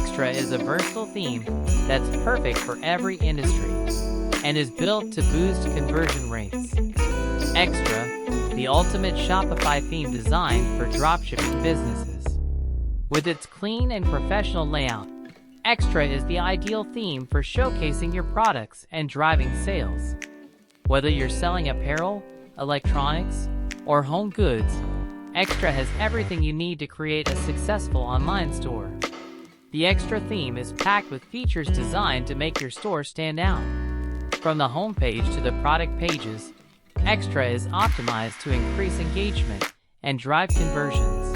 Extra is a versatile theme that's perfect for every industry and is built to boost conversion rates. Extra, the ultimate Shopify theme designed for dropshipping businesses. With its clean and professional layout, Extra is the ideal theme for showcasing your products and driving sales. Whether you're selling apparel, electronics, or home goods, Extra has everything you need to create a successful online store. The Extra theme is packed with features designed to make your store stand out. From the homepage to the product pages, Extra is optimized to increase engagement and drive conversions.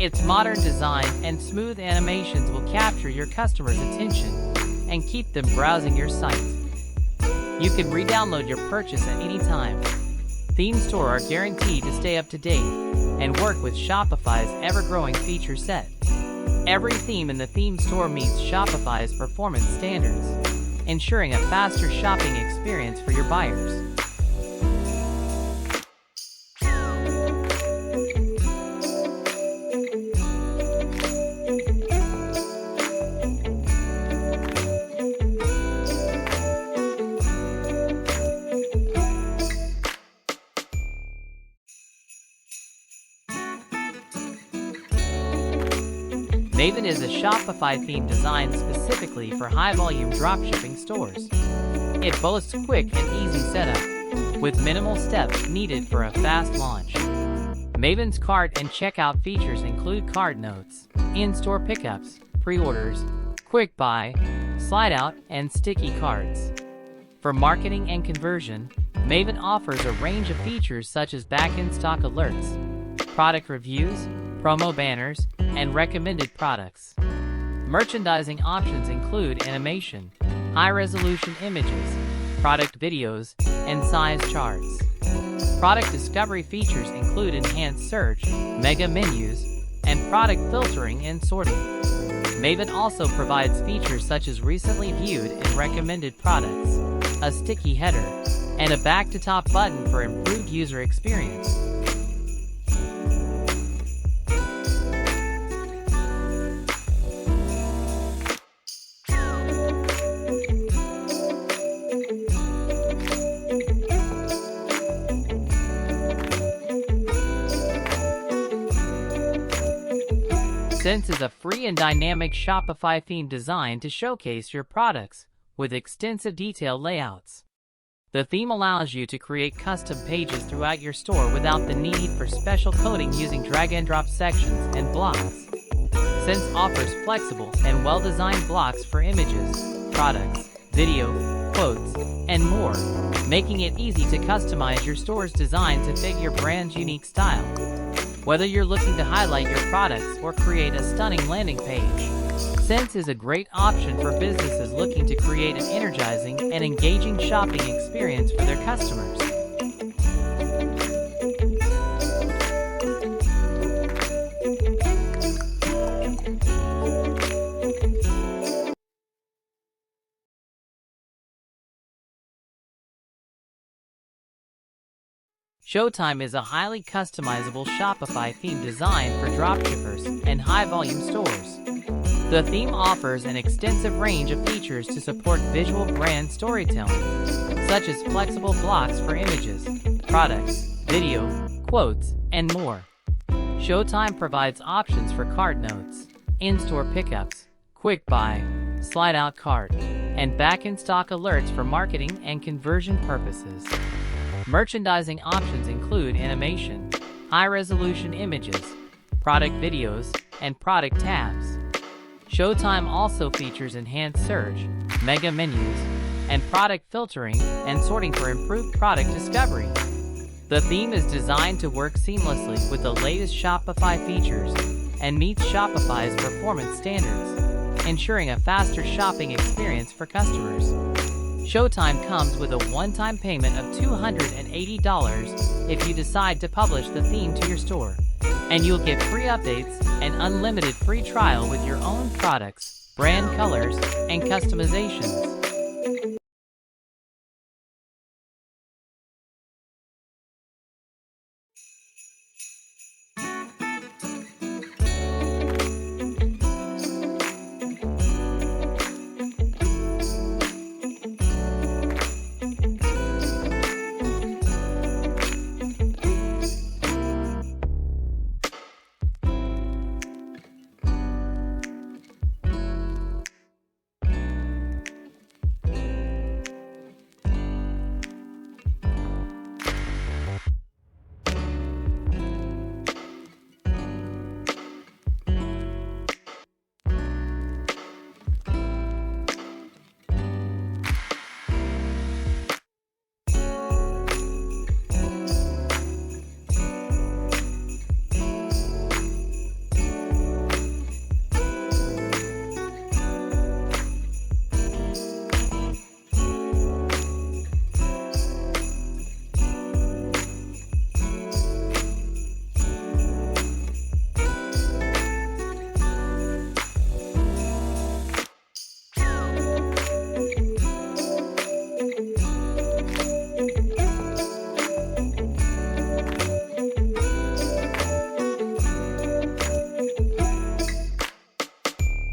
Its modern design and smooth animations will capture your customers' attention and keep them browsing your site. You can re-download your purchase at any time. Theme Store are guaranteed to stay up to date and work with Shopify's ever-growing feature set. Every theme in the Theme Store meets Shopify's performance standards, ensuring a faster shopping experience for your buyers. Maven is a Shopify theme designed specifically for high-volume dropshipping stores. It boasts quick and easy setup, with minimal steps needed for a fast launch. Maven's cart and checkout features include cart notes, in-store pickups, pre-orders, quick buy, slide-out, and sticky cards. For marketing and conversion, Maven offers a range of features such as back-in-stock alerts, product reviews, promo banners, and recommended products. Merchandising options include animation, high-resolution images, product videos, and size charts. Product discovery features include enhanced search, mega menus, and product filtering and sorting. Maven also provides features such as recently viewed and recommended products, a sticky header, and a back-to-top button for improved user experience. Sense is a free and dynamic Shopify theme designed to showcase your products with extensive detailed layouts. The theme allows you to create custom pages throughout your store without the need for special coding using drag-and-drop sections and blocks. Sense offers flexible and well-designed blocks for images, products, video, quotes, and more, making it easy to customize your store's design to fit your brand's unique style. Whether you're looking to highlight your products or create a stunning landing page, Sense is a great option for businesses looking to create an energizing and engaging shopping experience for their customers. Showtime is a highly customizable Shopify theme designed for dropshippers and high-volume stores. The theme offers an extensive range of features to support visual brand storytelling, such as flexible blocks for images, products, video, quotes, and more. Showtime provides options for cart notes, in-store pickups, quick buy, slide-out cart, and back-in-stock alerts for marketing and conversion purposes. Merchandising options include animation, high-resolution images, product videos, and product tabs. Showtime also features enhanced search, mega menus, and product filtering and sorting for improved product discovery. The theme is designed to work seamlessly with the latest Shopify features and meets Shopify's performance standards, ensuring a faster shopping experience for customers. Showtime comes with a one-time payment of $280 if you decide to publish the theme to your store, and you'll get free updates and unlimited free trial with your own products, brand colors, and customizations.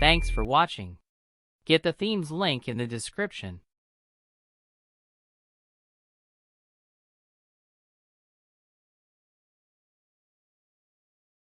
Thanks for watching. Get the themes link in the description.